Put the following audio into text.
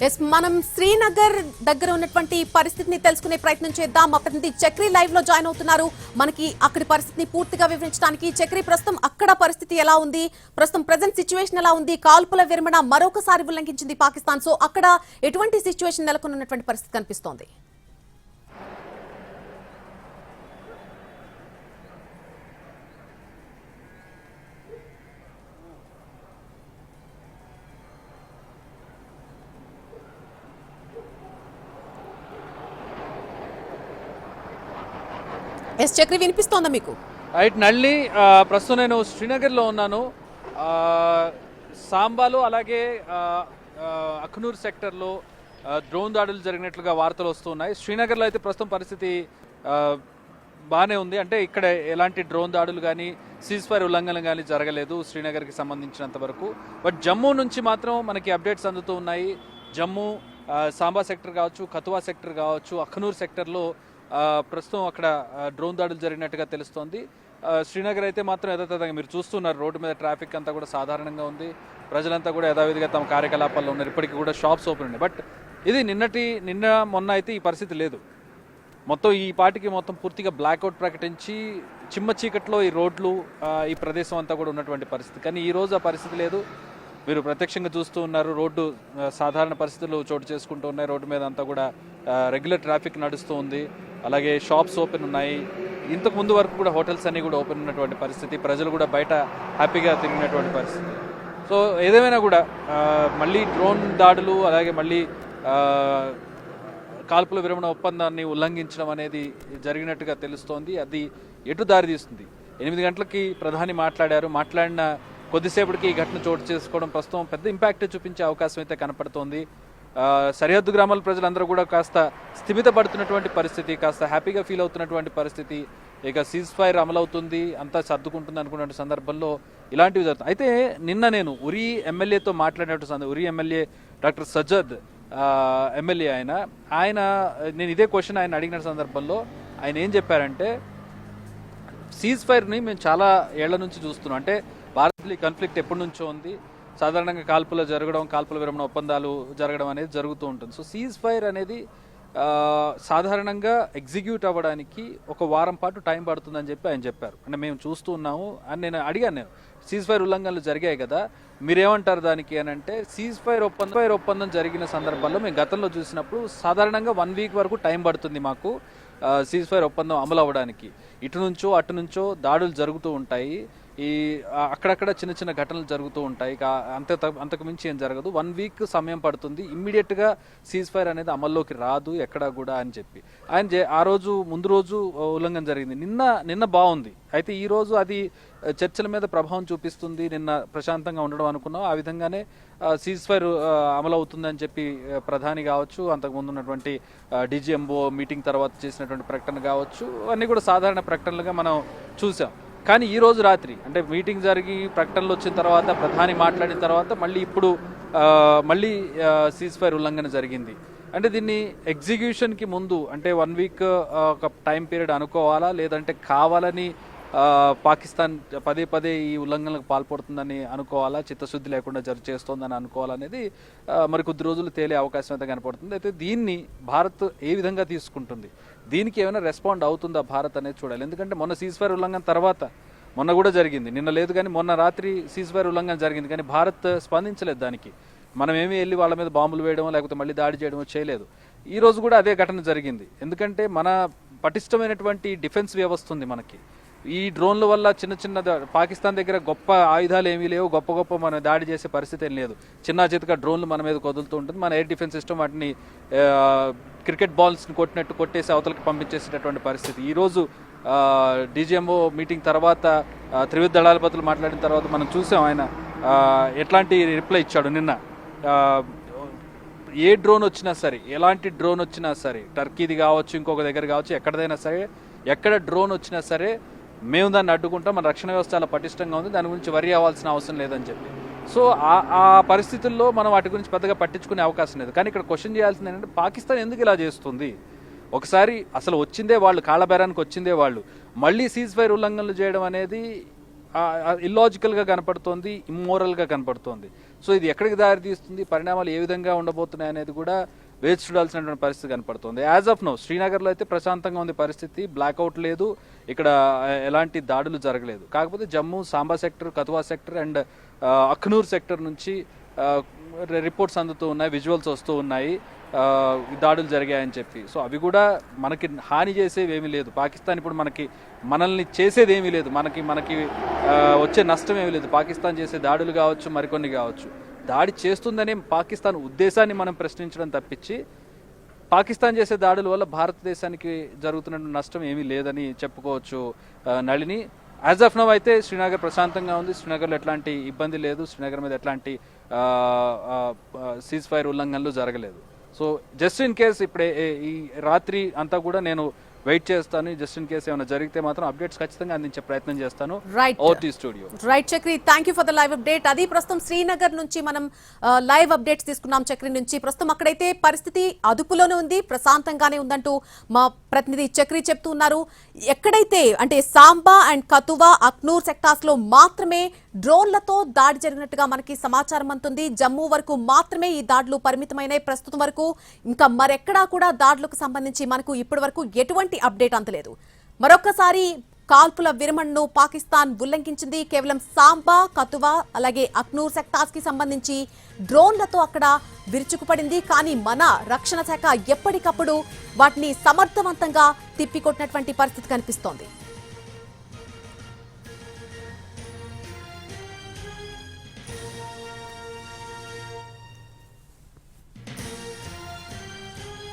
Yes మనం శ్రీనగర్ దగ్గర ఉన్నటువంటి పరిస్థితిని తెలుసుకునే ప్రయత్నం చేద్దాం. మా ప్రతినిధి చక్రి లైవ్ లో జాయిన్ అవుతున్నారు. మనకి అక్కడి పరిస్థితిని పూర్తిగా వివరించడానికి చక్రి, ప్రస్తుతం అక్కడ పరిస్థితి ఎలా ఉంది, ప్రస్తుతం ప్రెజెంట్ సిచ్యువేషన్ ఎలా ఉంది, కాల్పుల విరమణ మరొకసారి ఉల్లంఘించింది పాకిస్తాన్. సో అక్కడ ఎటువంటి సిచ్యువేషన్ నెలకొన్నటువంటి పరిస్థితి కనిపిస్తోంది? ఎస్ చక్రి, వినిపిస్తోందా మీకు? రైట్ నల్లి, ప్రస్తుతం నేను శ్రీనగర్లో ఉన్నాను. సాంబాలో అలాగే అఖ్నూర్ సెక్టర్లో డ్రోన్ దాడులు జరిగినట్లుగా వార్తలు వస్తున్నాయి. శ్రీనగర్లో అయితే ప్రస్తుతం పరిస్థితి బాగానే ఉంది. అంటే ఇక్కడ ఎలాంటి డ్రోన్ దాడులు కానీ సీజ్ ఫైర్ ఉల్లంఘనలు కానీ జరగలేదు శ్రీనగర్కి సంబంధించినంత వరకు. బట్ జమ్మూ నుంచి మాత్రం మనకి అప్డేట్స్ అందుతూ ఉన్నాయి. జమ్మూ సాంబా సెక్టర్ కావచ్చు, కతువా సెక్టర్ కావచ్చు, అఖ్నూర్ సెక్టర్లో ప్రస్తుతం అక్కడ డ్రోన్ దాడులు జరిగినట్టుగా తెలుస్తోంది. శ్రీనగర్ అయితే మాత్రం యథాతథంగా మీరు చూస్తున్నారు, రోడ్డు మీద ట్రాఫిక్ అంతా కూడా సాధారణంగా ఉంది. ప్రజలంతా కూడా యథావిధిగా తమ కార్యకలాపాల్లో ఉన్నారు. ఇప్పటికీ కూడా షాప్స్ ఓపెన్ ఉన్నాయి. బట్ ఇది నిన్న మొన్న అయితే ఈ పరిస్థితి లేదు. మొత్తం ఈ పాటికి మొత్తం పూర్తిగా బ్లాక్అవుట్ ప్రకటించి చిమ్మ చీకట్లో ఈ రోడ్లు ఈ ప్రదేశం అంతా కూడా ఉన్నటువంటి పరిస్థితి. కానీ ఈ రోజు ఆ పరిస్థితి లేదు. మీరు ప్రత్యక్షంగా చూస్తూ ఉన్నారు, రోడ్డు సాధారణ పరిస్థితులు చోటు చేసుకుంటూ ఉన్నాయి. రోడ్డు మీద అంతా కూడా రెగ్యులర్ ట్రాఫిక్ నడుస్తూ ఉంది. అలాగే షాప్స్ ఓపెన్ ఉన్నాయి. ఇంతకు ముందు వరకు కూడా హోటల్స్ అన్నీ కూడా ఓపెన్ ఉన్నటువంటి పరిస్థితి. ప్రజలు కూడా బయట హ్యాపీగా తిరిగినటువంటి పరిస్థితి. సో ఏదేమైనా కూడా మళ్ళీ డ్రోన్ దాడులు అలాగే మళ్ళీ కాల్పుల విరమణ ఒప్పందాన్ని ఉల్లంఘించడం అనేది జరిగినట్టుగా తెలుస్తోంది. అది ఎటు దారి తీస్తుంది? 8 గంటలకి ప్రధాని మాట్లాడిన కొద్దిసేపటికి ఈ ఘటన చోటు చేసుకోవడం ప్రస్తుతం పెద్ద ఇంపాక్ట్ చూపించే అవకాశం అయితే కనపడుతోంది. సరిహద్దు గ్రామాల ప్రజలందరూ కూడా కాస్త స్థిమితపడుతున్నటువంటి పరిస్థితి, కాస్త హ్యాపీగా ఫీల్ అవుతున్నటువంటి పరిస్థితి. ఇక సీజ్ ఫైర్ అమలవుతుంది, అంతా సర్దుకుంటుంది అనుకున్న సందర్భంలో ఇలాంటివి జరుగుతుంది. అయితే నిన్న నేను ఉరీ ఎమ్మెల్యేతో మాట్లాడినట్టు Uri MLA doctor Sajjad MLA ఆయన నేను ఇదే క్వశ్చన్ ఆయన అడిగిన సందర్భంలో ఆయన ఏం చెప్పారంటే, సీజ్ ఫైర్ని మేము చాలా ఏళ్ల నుంచి చూస్తున్నాం. అంటే భారత్లో కాన్ఫ్లిక్ట్ ఎప్పటి నుంచో ఉంది. సాధారణంగా కాల్పుల విరమణ ఒప్పందాలు జరగడం అనేది జరుగుతూ ఉంటుంది. సో సీజ్ ఫైర్ అనేది సాధారణంగా ఎగ్జిక్యూట్ అవ్వడానికి 1 వారం పాటు టైం పడుతుందని చెప్పి ఆయన చెప్పారు. అంటే మేము చూస్తూ ఉన్నాము అని నేను అడిగాను. సీజ్ ఫైర్ ఉల్లంఘనలు జరిగాయి కదా, మీరేమంటారు దానికి అని అంటే, సీజ్ ఫైర్ ఒప్పందం జరిగిన సందర్భాల్లో మేము గతంలో చూసినప్పుడు సాధారణంగా 1 వీక్ వరకు టైం పడుతుంది మాకు సీజ్ ఫైర్ ఒప్పందం అమలు అవ్వడానికి. ఇటు నుంచో అటు నుంచో దాడులు జరుగుతూ ఉంటాయి. అక్కడక్కడ చిన్న చిన్న ఘటనలు జరుగుతూ ఉంటాయి. అంతకు మించి ఏం జరగదు. 1 వీక్ సమయం పడుతుంది. ఇమ్మీడియట్గా సీజ్ ఫైర్ అనేది అమల్లోకి రాదు ఎక్కడా కూడా అని చెప్పి ఆయన ఆ రోజు ముందు రోజు ఉల్లంఘన జరిగింది. నిన్న బాగుంది. అయితే ఈ రోజు అది చర్చల మీద ప్రభావం చూపిస్తుంది. నిన్న ప్రశాంతంగా ఉండడం అనుకున్నాం, ఆ విధంగానే సీజ్ ఫైర్ అమలవుతుందని చెప్పి ప్రధాని కావచ్చు, అంతకుముందు ఉన్నటువంటి డీజీఎంఓ మీటింగ్ తర్వాత చేసినటువంటి ప్రకటన కావచ్చు, అన్నీ కూడా సాధారణ ప్రకటనలుగా మనం చూసాం. కానీ ఈ రోజు రాత్రి అంటే మీటింగ్ జరిగి ప్రకటనలు వచ్చిన తర్వాత, ప్రధాని మాట్లాడిన తర్వాత మళ్ళీ సీజ్ ఫైర్ ఉల్లంఘన జరిగింది. అంటే దీన్ని ఎగ్జిక్యూషన్కి ముందు అంటే 1 వీక్ ఒక టైం పీరియడ్ అనుకోవాలా, లేదంటే కావాలని పాకిస్తాన్ పదే ఈ ఉల్లంఘనలకు పాల్పడుతుందని అనుకోవాలా, చిత్తశుద్ధి లేకుండా చేస్తోందని అనుకోవాలనేది మరి కొద్ది రోజులు తేలే అవకాశం అయితే కనపడుతుంది. అయితే దీన్ని భారత్ ఏ విధంగా తీసుకుంటుంది, దీనికి ఏమైనా రెస్పాండ్ అవుతుందా భారత్ అనేది చూడాలి. ఎందుకంటే మొన్న సీజ్ ఫైర్ ఉల్లంఘన తర్వాత మొన్న కూడా జరిగింది, నిన్న లేదు కానీ మొన్న రాత్రి సీజ్ ఫైర్ ఉల్లంఘన జరిగింది. కానీ భారత్ స్పందించలేదు దానికి. మనం ఏమీ వెళ్ళి వాళ్ళ మీద బాంబులు వేయడమో లేకపోతే మళ్ళీ దాడి చేయడమో చేయలేదు. ఈ రోజు కూడా అదే ఘటన జరిగింది. ఎందుకంటే మన పటిష్టమైనటువంటి డిఫెన్స్ వ్యవస్థ ఉంది మనకి. ఈ డ్రోన్ల వల్ల చిన్న పాకిస్తాన్ దగ్గర గొప్ప ఆయుధాలు ఏమీ లేవు, గొప్ప మనం దాడి చేసే పరిస్థితి ఏం లేదు. చిన్న చేతిగా డ్రోన్లు మన మీద వదులుతూ ఉంటుంది. మన ఎయిర్ డిఫెన్స్ సిస్టమ్ వాటిని క్రికెట్ బాల్స్ని కొట్టేసి అవతలకి పంపించేసేటటువంటి పరిస్థితి. ఈరోజు డీజీఎంఓ మీటింగ్ తర్వాత త్రివిధ దళాధిపతులు మాట్లాడిన తర్వాత మనం చూసాం ఆయన ఎట్లాంటి రిప్లై ఇచ్చాడు. నిన్న ఏ డ్రోన్ వచ్చినా సరే, ఎలాంటి డ్రోన్ వచ్చినా సరే, టర్కీది కావచ్చు, ఇంకొక దగ్గర కావచ్చు, ఎక్కడదైనా సరే, ఎక్కడ డ్రోన్ వచ్చినా సరే మేము దాన్ని అడ్డుకుంటాం. మన రక్షణ వ్యవస్థ చాలా పటిష్టంగా ఉంది, దాని గురించి వరి అవ్వాల్సిన అవసరం లేదని చెప్పి. సో ఆ పరిస్థితుల్లో మనం వాటి గురించి పెద్దగా పట్టించుకునే అవకాశం లేదు. కానీ ఇక్కడ క్వశ్చన్ చేయాల్సింది ఏంటంటే, పాకిస్తాన్ ఎందుకు ఇలా చేస్తుంది? ఒకసారి అసలు వచ్చిందే వాళ్ళు, కాళ్ళబేరానికి వచ్చిందే వాళ్ళు, మళ్ళీ సీజ్ ఫైర్ ఉల్లంఘనలు చేయడం అనేది ఇల్లాజికల్గా కనపడుతోంది, ఇమ్మోరల్గా కనపడుతోంది. సో ఇది ఎక్కడికి దారి తీస్తుంది, పరిణామాలు ఏ విధంగా ఉండబోతున్నాయి అనేది కూడా వేచి చూడాల్సినటువంటి పరిస్థితి కనపడుతుంది. యాజ్ ఆఫ్ నో శ్రీనగర్లో అయితే ప్రశాంతంగా ఉంది పరిస్థితి, బ్లాక్అవుట్ లేదు, ఇక్కడ ఎలాంటి దాడులు జరగలేదు. కాకపోతే Jammu, Samba sector, Kathua sector and Akhnoor sector నుంచి రిపోర్ట్స్ అందుతూ ఉన్నాయి, విజువల్స్ వస్తూ ఉన్నాయి దాడులు జరిగాయని చెప్పి. సో అవి కూడా మనకి హాని చేసేవి ఏమీ లేదు. పాకిస్తాన్ ఇప్పుడు మనల్ని చేసేది ఏమీ లేదు, మనకి వచ్చే నష్టం ఏమీ లేదు. పాకిస్తాన్ చేసే దాడులు కావచ్చు, మరికొన్ని కావచ్చు. దాడి చేస్తుందనే పాకిస్తాన్ ఉద్దేశాన్ని మనం ప్రశ్నించడం తప్పించి పాకిస్తాన్ చేసే దాడుల వల్ల భారతదేశానికి జరుగుతున్న నష్టం ఏమీ లేదని చెప్పుకోవచ్చు నళిని. యాజ్ ఆఫ్ నౌ అయితే శ్రీనగర్ ప్రశాంతంగా ఉంది, శ్రీనగర్లో ఎట్లాంటి ఇబ్బంది లేదు, శ్రీనగర్ మీద ఎట్లాంటి సీజ్ ఫైర్ ఉల్లంఘనలు జరగలేదు. సో జస్ట్ ఇన్ కేస్ ఇప్పుడే ఈ రాత్రి అంతా కూడా నేను వెయిట్ చేస్తాను. జస్ట్ ఇన్ కేస్ ఏమైనా జరిగితే మాత్రం అప్డేట్స్ ఖచ్చితంగా అందించే ప్రయత్నం చేస్తాను. OT studio. Right Chakri, thank you for the live update. అది ప్రస్తుతం శ్రీనగర్ నుంచి మనం లైవ్ అప్డేట్స్ తీసుకున్నాం చక్రి నుంచి. ప్రస్తుతం అక్కడైతే పరిస్థితి అదుపులోనే ఉంది, ప్రశాంతంగానే ఉందంటూ మా ప్రతినిధి చక్రి చెప్తూ ఉన్నారు. ఎక్కడైతే అంటే సాంబా అండ్ కథువా, అఖ్నూర్ సెక్టార్స్ లో మాత్రమే డ్రోన్లతో దాడి జరిగినట్టుగా మనకి సమాచారం అందుతుంది. జమ్మూ వరకు మాత్రమే ఈ దాడులు పరిమితమైనాయి ప్రస్తుతం వరకు. ఇంకా మరెక్కడా కూడా దాడులకు సంబంధించి మనకు ఇప్పటి వరకు ఎటువంటి అప్డేట్ అందలేదు. మరొకసారి కాల్పుల విరమణను పాకిస్తాన్ ఉల్లంఘించింది. కేవలం సాంబా, కథువా అలాగే అఖ్నూర్ సెక్టార్స్ కి సంబంధించి డ్రోన్లతో అక్కడ విరుచుకుపడింది. కానీ మన రక్షణ శాఖ ఎప్పటికప్పుడు వాటిని సమర్థవంతంగా తిప్పికొట్టినటువంటి పరిస్థితి కనిపిస్తోంది.